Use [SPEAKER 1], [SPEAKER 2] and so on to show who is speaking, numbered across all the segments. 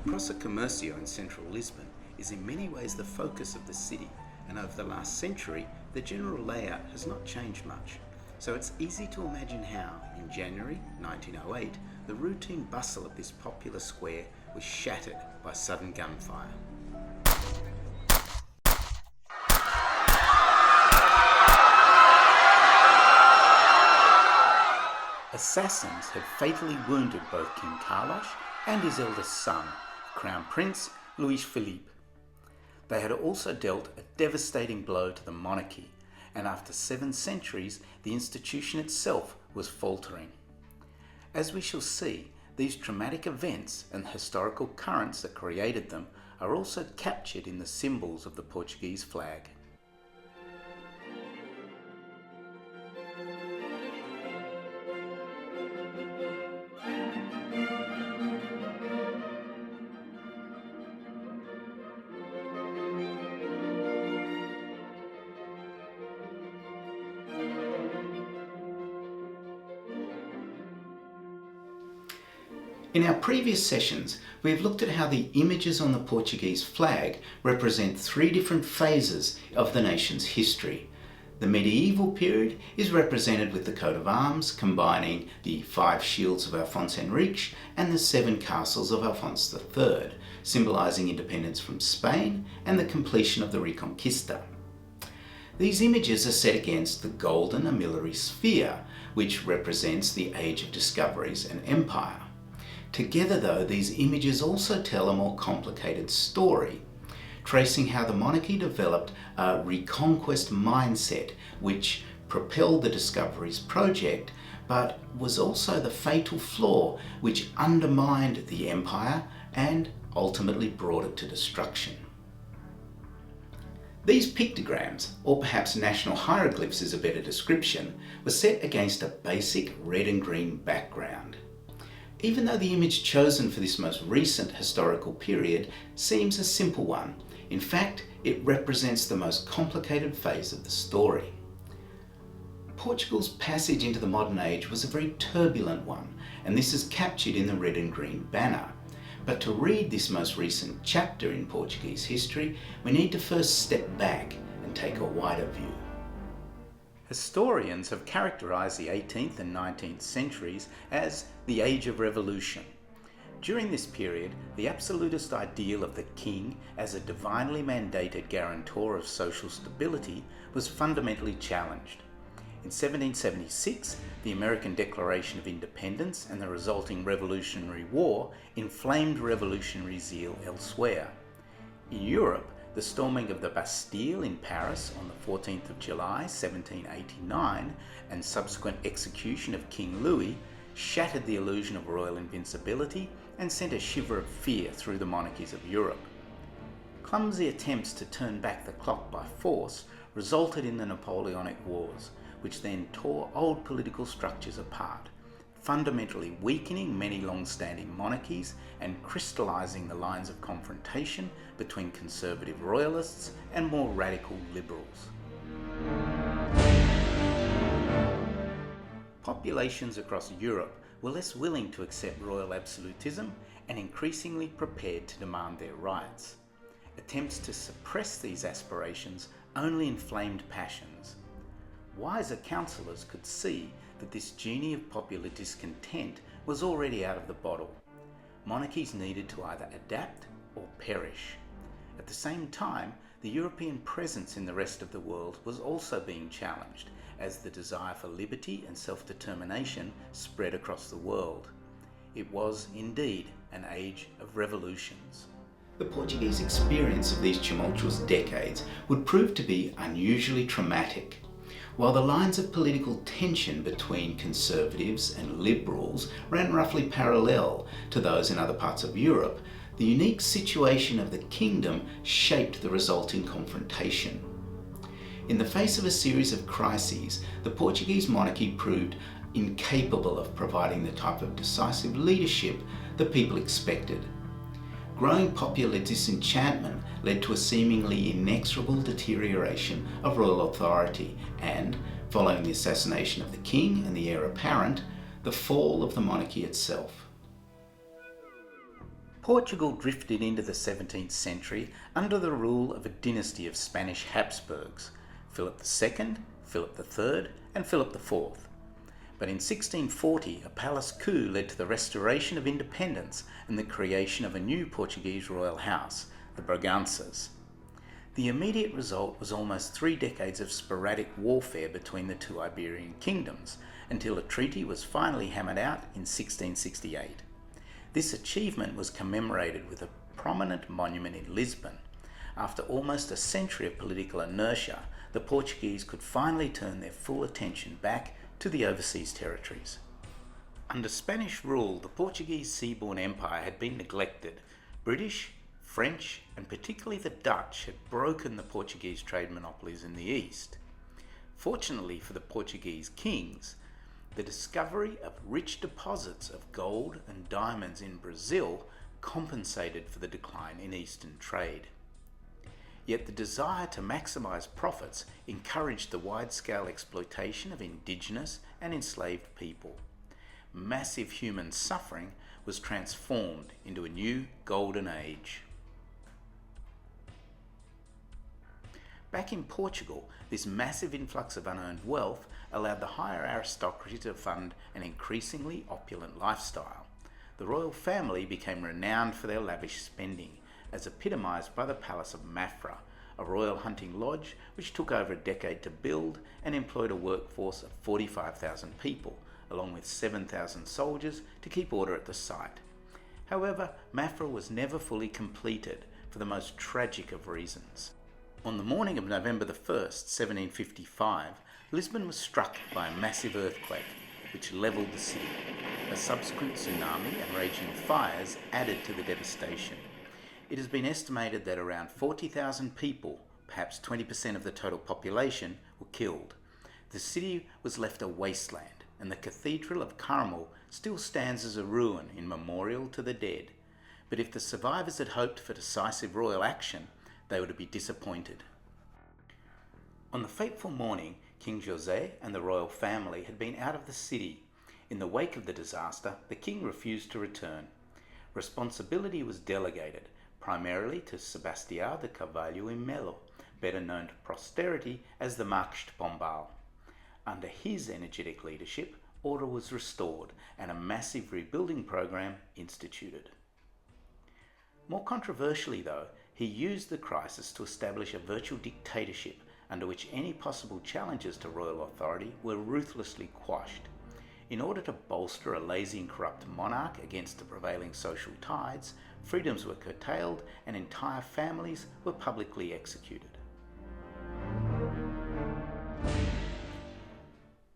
[SPEAKER 1] Praça Comércio in central Lisbon is in many ways the focus of the city, and over the last century the general layout has not changed much. So it's easy to imagine how, in January 1908, the routine bustle of this popular square was shattered by sudden gunfire. Assassins had fatally wounded both King Carlos and his eldest son, Crown Prince Luís Filipe. They had also dealt a devastating blow to the monarchy, and after 7 centuries, the institution itself was faltering. As we shall see, these traumatic events and the historical currents that created them are also captured in the symbols of the Portuguese flag. In our previous sessions, we have looked at how the images on the Portuguese flag represent 3 different phases of the nation's history. The medieval period is represented with the coat of arms, combining the 5 shields of Alfonso Henriques and the 7 castles of Alfonso III, symbolising independence from Spain and the completion of the Reconquista. These images are set against the golden armillary sphere, which represents the age of discoveries and empire. Together though, these images also tell a more complicated story, tracing how the monarchy developed a Reconquest mindset which propelled the Discoveries project, but was also the fatal flaw which undermined the empire and ultimately brought it to destruction. These pictograms, or perhaps national hieroglyphs is a better description, were set against a basic red and green background. Even though the image chosen for this most recent historical period seems a simple one, in fact, it represents the most complicated phase of the story. Portugal's passage into the modern age was a very turbulent one, and this is captured in the red and green banner. But to read this most recent chapter in Portuguese history, we need to first step back and take a wider view. Historians have characterised the 18th and 19th centuries as the Age of Revolution. During this period, the absolutist ideal of the king as a divinely mandated guarantor of social stability was fundamentally challenged. In 1776, the American Declaration of Independence and the resulting Revolutionary War inflamed revolutionary zeal elsewhere. In Europe, the storming of the Bastille in Paris on the 14th of July 1789 and subsequent execution of King Louis shattered the illusion of royal invincibility and sent a shiver of fear through the monarchies of Europe. Clumsy attempts to turn back the clock by force resulted in the Napoleonic Wars, which then tore old political structures apart, fundamentally weakening many long-standing monarchies and crystallising the lines of confrontation between conservative royalists and more radical liberals. Populations across Europe were less willing to accept royal absolutism and increasingly prepared to demand their rights. Attempts to suppress these aspirations only inflamed passions. Wiser counsellors could see that this genie of popular discontent was already out of the bottle. Monarchies needed to either adapt or perish. At the same time, the European presence in the rest of the world was also being challenged as the desire for liberty and self-determination spread across the world. It was indeed an age of revolutions. The Portuguese experience of these tumultuous decades would prove to be unusually traumatic. While the lines of political tension between conservatives and liberals ran roughly parallel to those in other parts of Europe, the unique situation of the kingdom shaped the resulting confrontation. In the face of a series of crises, the Portuguese monarchy proved incapable of providing the type of decisive leadership the people expected. Growing popular disenchantment led to a seemingly inexorable deterioration of royal authority and, following the assassination of the king and the heir apparent, the fall of the monarchy itself. Portugal drifted into the 17th century under the rule of a dynasty of Spanish Habsburgs, Philip II, Philip III, and Philip IV. But in 1640, a palace coup led to the restoration of independence and the creation of a new Portuguese royal house, the Braganças. The immediate result was almost 3 decades of sporadic warfare between the two Iberian kingdoms, until a treaty was finally hammered out in 1668. This achievement was commemorated with a prominent monument in Lisbon. After almost a century of political inertia, the Portuguese could finally turn their full attention back to the overseas territories. Under Spanish rule, the Portuguese seaborne empire had been neglected. British, French, and particularly the Dutch had broken the Portuguese trade monopolies in the east. Fortunately for the Portuguese kings, the discovery of rich deposits of gold and diamonds in Brazil compensated for the decline in eastern trade. Yet the desire to maximise profits encouraged the wide-scale exploitation of indigenous and enslaved people. Massive human suffering was transformed into a new golden age. Back in Portugal, this massive influx of unearned wealth allowed the higher aristocracy to fund an increasingly opulent lifestyle. The royal family became renowned for their lavish spending, as epitomised by the Palace of Mafra, a royal hunting lodge which took over a decade to build and employed a workforce of 45,000 people, along with 7,000 soldiers to keep order at the site. However, Mafra was never fully completed for the most tragic of reasons. On the morning of November 1st, 1755, Lisbon was struck by a massive earthquake which levelled the city. A subsequent tsunami and raging fires added to the devastation. It has been estimated that around 40,000 people, perhaps 20% of the total population, were killed. The city was left a wasteland, and the Cathedral of Carmel still stands as a ruin in memorial to the dead. But if the survivors had hoped for decisive royal action, they would be disappointed. On the fateful morning, King José and the royal family had been out of the city. In the wake of the disaster, the king refused to return. Responsibility was delegated, primarily to Sebastião de Carvalho e Melo, better known to posterity as the Marquês de Pombal. Under his energetic leadership, order was restored and a massive rebuilding program instituted. More controversially though, he used the crisis to establish a virtual dictatorship under which any possible challenges to royal authority were ruthlessly quashed. In order to bolster a lazy and corrupt monarch against the prevailing social tides, freedoms were curtailed and entire families were publicly executed.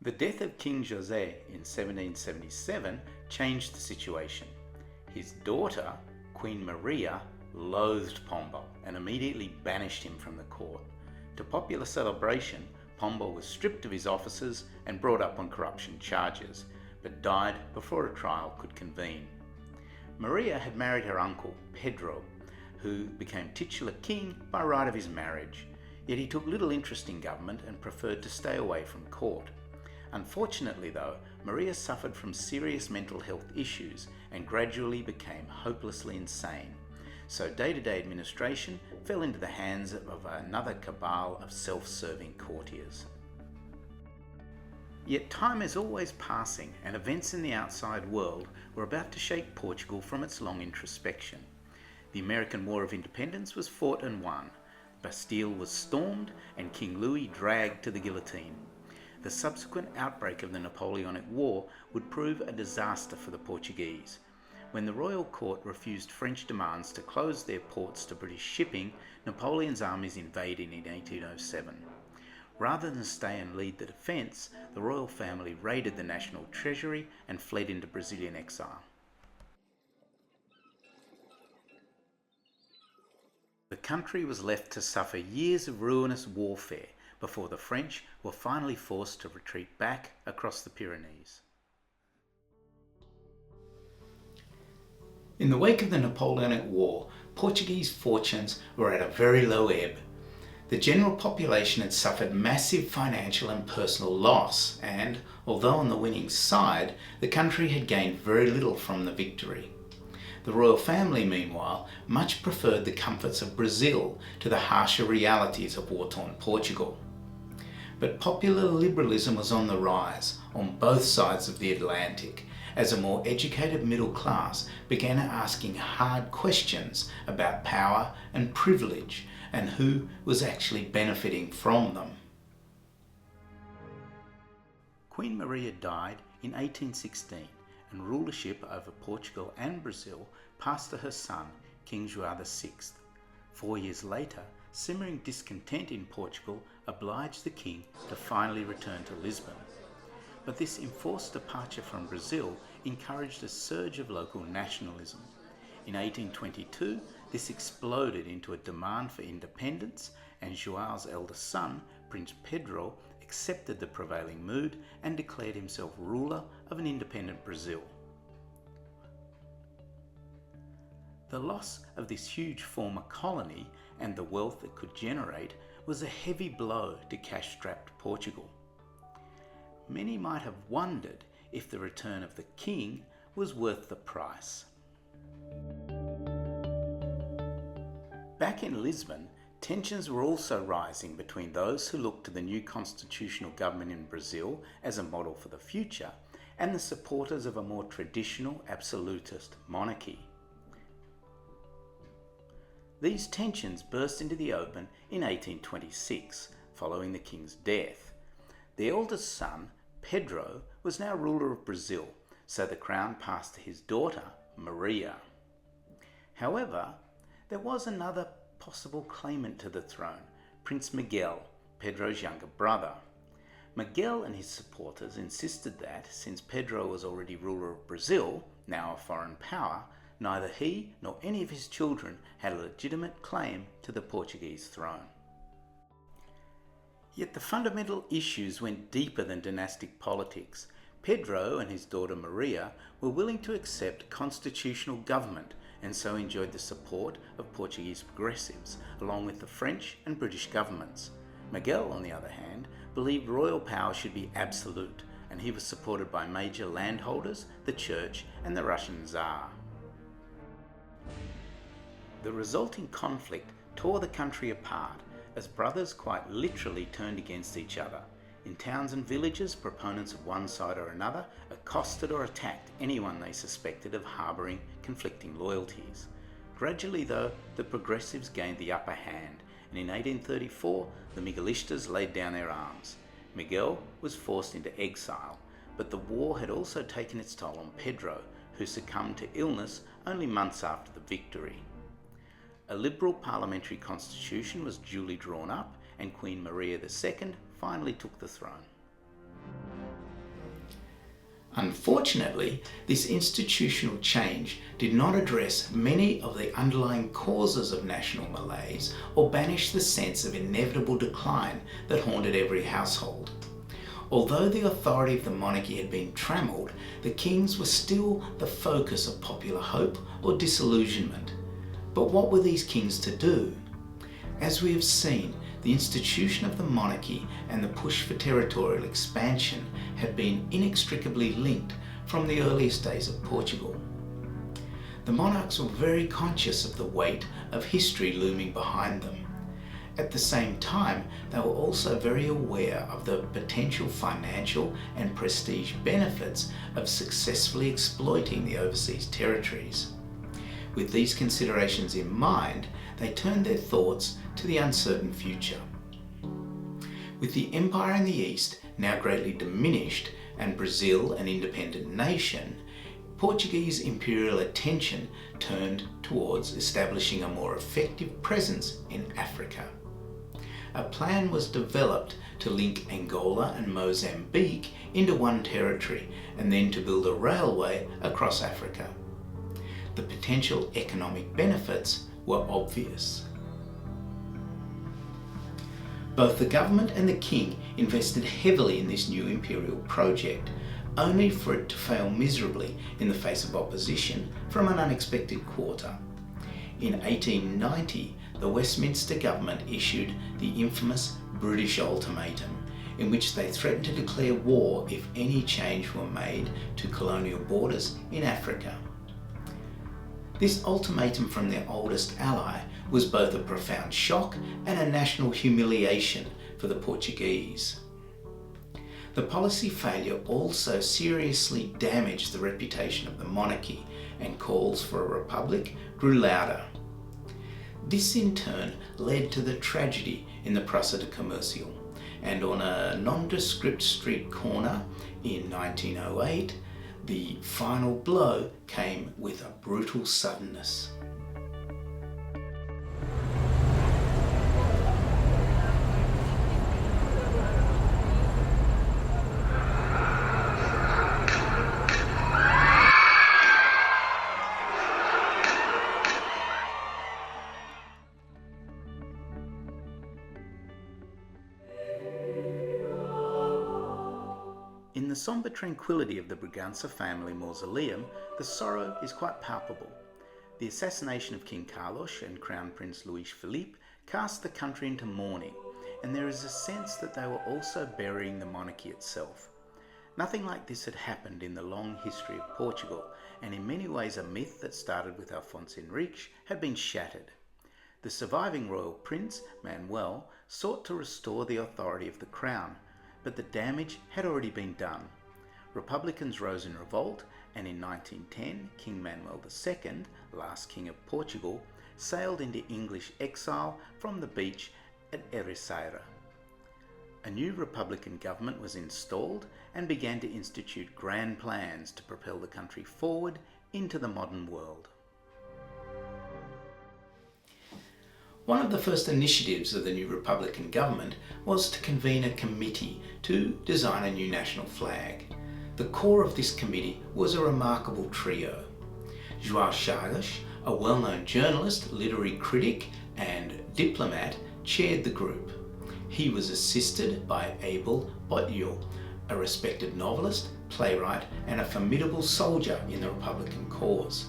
[SPEAKER 1] The death of King José in 1777 changed the situation. His daughter, Queen Maria, loathed Pombal and immediately banished him from the court. To popular celebration, Pombal was stripped of his offices and brought up on corruption charges, but died before a trial could convene. Maria had married her uncle, Pedro, who became titular king by right of his marriage, yet he took little interest in government and preferred to stay away from court. Unfortunately though, Maria suffered from serious mental health issues and gradually became hopelessly insane. So day-to-day administration fell into the hands of another cabal of self-serving courtiers. Yet time is always passing, and events in the outside world were about to shake Portugal from its long introspection. The American War of Independence was fought and won. Bastille was stormed and King Louis dragged to the guillotine. The subsequent outbreak of the Napoleonic War would prove a disaster for the Portuguese. When the royal court refused French demands to close their ports to British shipping, Napoleon's armies invaded in 1807. Rather than stay and lead the defence, the royal family raided the national treasury and fled into Brazilian exile. The country was left to suffer years of ruinous warfare before the French were finally forced to retreat back across the Pyrenees. In the wake of the Napoleonic War, Portuguese fortunes were at a very low ebb. The general population had suffered massive financial and personal loss, and, although on the winning side, the country had gained very little from the victory. The royal family, meanwhile, much preferred the comforts of Brazil to the harsher realities of war-torn Portugal. But popular liberalism was on the rise on both sides of the Atlantic, as a more educated middle class began asking hard questions about power and privilege and who was actually benefiting from them. Queen Maria died in 1816, and rulership over Portugal and Brazil passed to her son, King João VI. 4 years later, simmering discontent in Portugal obliged the king to finally return to Lisbon. But this enforced departure from Brazil encouraged a surge of local nationalism. In 1822, this exploded into a demand for independence, and João's eldest son, Prince Pedro, accepted the prevailing mood and declared himself ruler of an independent Brazil. The loss of this huge former colony and the wealth it could generate was a heavy blow to cash-strapped Portugal. Many might have wondered if the return of the king was worth the price. Back in Lisbon, tensions were also rising between those who looked to the new constitutional government in Brazil as a model for the future and the supporters of a more traditional absolutist monarchy. These tensions burst into the open in 1826, following the king's death. The eldest son, Pedro, was now ruler of Brazil, so the crown passed to his daughter, Maria. However, there was another possible claimant to the throne, Prince Miguel, Pedro's younger brother. Miguel and his supporters insisted that, since Pedro was already ruler of Brazil, now a foreign power, neither he nor any of his children had a legitimate claim to the Portuguese throne. Yet the fundamental issues went deeper than dynastic politics. Pedro and his daughter Maria were willing to accept constitutional government and so enjoyed the support of Portuguese progressives, along with the French and British governments. Miguel, on the other hand, believed royal power should be absolute, and he was supported by major landholders, the church, and the Russian Tsar. The resulting conflict tore the country apart, as brothers quite literally turned against each other. In towns and villages, proponents of one side or another accosted or attacked anyone they suspected of harbouring conflicting loyalties. Gradually, though, the progressives gained the upper hand, and in 1834 the Miguelistas laid down their arms. Miguel was forced into exile, but the war had also taken its toll on Pedro, who succumbed to illness only months after the victory. A liberal parliamentary constitution was duly drawn up, and Queen Maria II finally took the throne. Unfortunately, this institutional change did not address many of the underlying causes of national malaise or banish the sense of inevitable decline that haunted every household. Although the authority of the monarchy had been trammelled, the kings were still the focus of popular hope or disillusionment. But what were these kings to do? As we have seen, the institution of the monarchy and the push for territorial expansion had been inextricably linked from the earliest days of Portugal. The monarchs were very conscious of the weight of history looming behind them. At the same time, they were also very aware of the potential financial and prestige benefits of successfully exploiting the overseas territories. With these considerations in mind, they turned their thoughts to the uncertain future. With the empire in the east now greatly diminished and Brazil an independent nation, Portuguese imperial attention turned towards establishing a more effective presence in Africa. A plan was developed to link Angola and Mozambique into one territory and then to build a railway across Africa. The potential economic benefits were obvious. Both the government and the king invested heavily in this new imperial project, only for it to fail miserably in the face of opposition from an unexpected quarter. In 1890, the Westminster government issued the infamous British Ultimatum, in which they threatened to declare war if any change were made to colonial borders in Africa. This ultimatum from their oldest ally was both a profound shock and a national humiliation for the Portuguese. The policy failure also seriously damaged the reputation of the monarchy, and calls for a republic grew louder. This in turn led to the tragedy in the Praça de Comércio, and on a nondescript street corner in 1908, the final blow came with a brutal suddenness. In the sombre tranquility of the Bragança family mausoleum, the sorrow is quite palpable. The assassination of King Carlos and Crown Prince Luís Filipe cast the country into mourning, and there is a sense that they were also burying the monarchy itself. Nothing like this had happened in the long history of Portugal, and in many ways a myth that started with Afonso Henriques had been shattered. The surviving royal prince, Manuel, sought to restore the authority of the crown, but the damage had already been done. Republicans rose in revolt, and in 1910 King Manuel II, last king of Portugal, sailed into English exile from the beach at Ericeira. A new republican government was installed and began to institute grand plans to propel the country forward into the modern world. One of the first initiatives of the new Republican government was to convene a committee to design a new national flag. The core of this committee was a remarkable trio. João Chagas, a well-known journalist, literary critic and diplomat, chaired the group. He was assisted by Abel Botelho, a respected novelist, playwright and a formidable soldier in the Republican cause.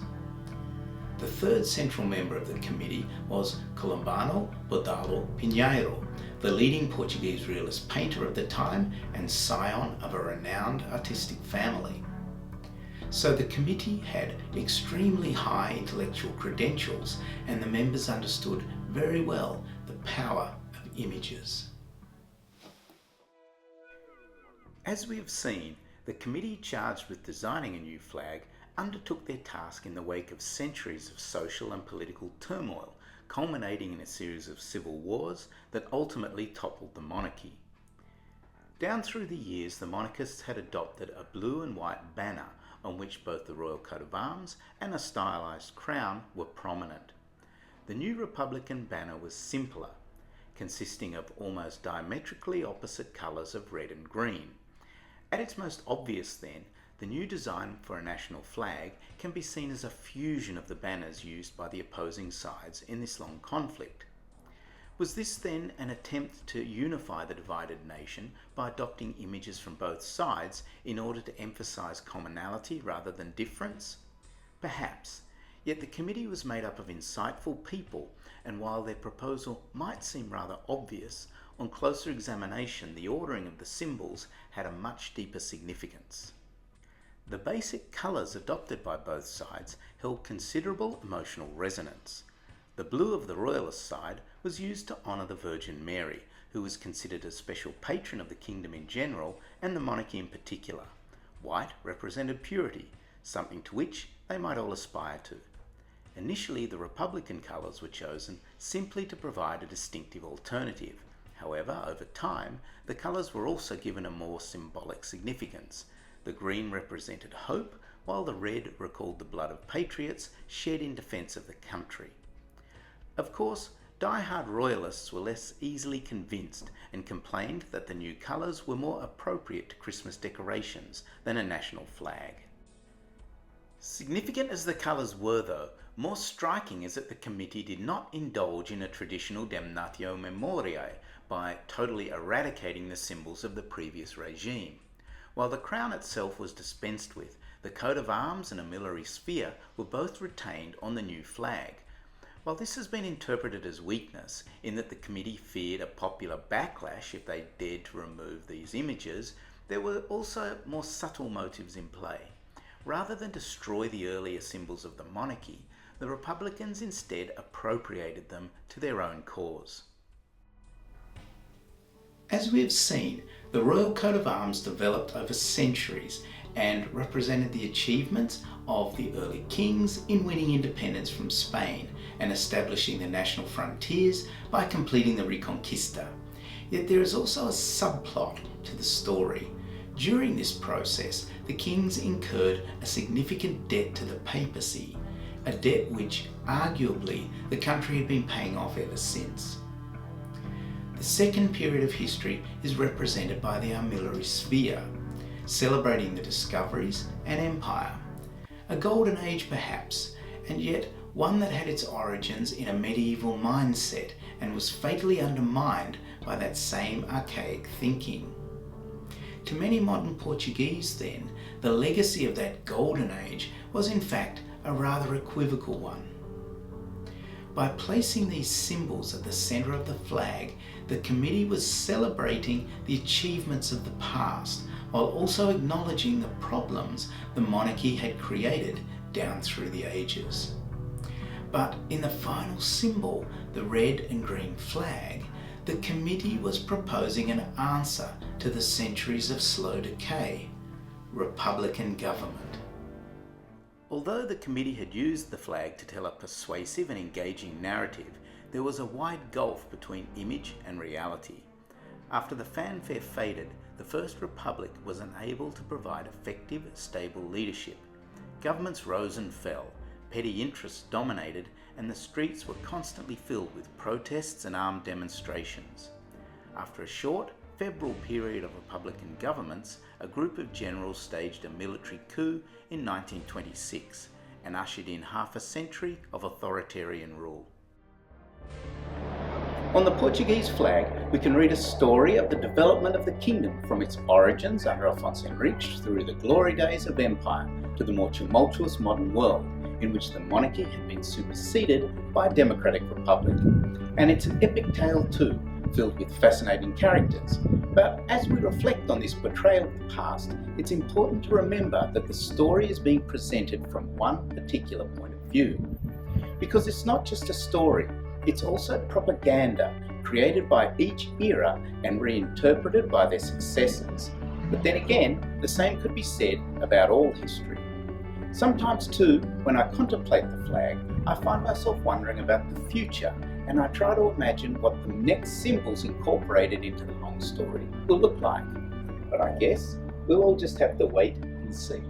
[SPEAKER 1] The third central member of the committee was Colombano Bodalo Pinheiro, the leading Portuguese realist painter of the time and scion of a renowned artistic family. So the committee had extremely high intellectual credentials, and the members understood very well the power of images. As we have seen, the committee charged with designing a new flag undertook their task in the wake of centuries of social and political turmoil, culminating in a series of civil wars that ultimately toppled the monarchy. Down through the years, the monarchists had adopted a blue and white banner on which both the royal coat of arms and a stylised crown were prominent. The new Republican banner was simpler, consisting of almost diametrically opposite colours of red and green. At its most obvious then, the new design for a national flag can be seen as a fusion of the banners used by the opposing sides in this long conflict. Was this then an attempt to unify the divided nation by adopting images from both sides in order to emphasise commonality rather than difference? Perhaps, yet the committee was made up of insightful people, and while their proposal might seem rather obvious, on closer examination the ordering of the symbols had a much deeper significance. The basic colours adopted by both sides held considerable emotional resonance. The blue of the royalist side was used to honour the Virgin Mary, who was considered a special patron of the kingdom in general and the monarchy in particular. White represented purity, something to which they might all aspire to. Initially, the Republican colours were chosen simply to provide a distinctive alternative. However, over time, the colours were also given a more symbolic significance. The green represented hope, while the red recalled the blood of patriots shed in defence of the country. Of course, die-hard royalists were less easily convinced and complained that the new colours were more appropriate to Christmas decorations than a national flag. Significant as the colours were though, more striking is that the committee did not indulge in a traditional damnatio memoriae by totally eradicating the symbols of the previous regime. While the crown itself was dispensed with, the coat of arms and a military sphere were both retained on the new flag. While this has been interpreted as weakness, in that the committee feared a popular backlash if they dared to remove these images, there were also more subtle motives in play. Rather than destroy the earlier symbols of the monarchy, the Republicans instead appropriated them to their own cause. As we have seen, the royal coat of arms developed over centuries and represented the achievements of the early kings in winning independence from Spain and establishing the national frontiers by completing the Reconquista. Yet there is also a subplot to the story. During this process, the kings incurred a significant debt to the papacy, a debt which arguably the country had been paying off ever since. The second period of history is represented by the armillary sphere, celebrating the discoveries and empire. A golden age perhaps, and yet one that had its origins in a medieval mindset and was fatally undermined by that same archaic thinking. To many modern Portuguese then, the legacy of that golden age was in fact a rather equivocal one. By placing these symbols at the centre of the flag, the committee was celebrating the achievements of the past, while also acknowledging the problems the monarchy had created down through the ages. But in the final symbol, the red and green flag, the committee was proposing an answer to the centuries of slow decay: republican government. Although the committee had used the flag to tell a persuasive and engaging narrative, there was a wide gulf between image and reality. After the fanfare faded, the First Republic was unable to provide effective, stable leadership. Governments rose and fell, petty interests dominated, and the streets were constantly filled with protests and armed demonstrations. After a short, febrile period of republican governments, a group of generals staged a military coup in 1926 and ushered in half a century of authoritarian rule. On the Portuguese flag, we can read a story of the development of the kingdom from its origins under Afonso Henriques through the glory days of empire to the more tumultuous modern world, in which the monarchy had been superseded by a democratic republic. And it's an epic tale too, filled with fascinating characters. But as we reflect on this portrayal of the past, it's important to remember that the story is being presented from one particular point of view. Because it's not just a story, it's also propaganda created by each era and reinterpreted by their successors. But then again, the same could be said about all history. Sometimes too, when I contemplate the flag, I find myself wondering about the future, and I try to imagine what the next symbols incorporated into the long story will look like. But I guess we'll all just have to wait and see.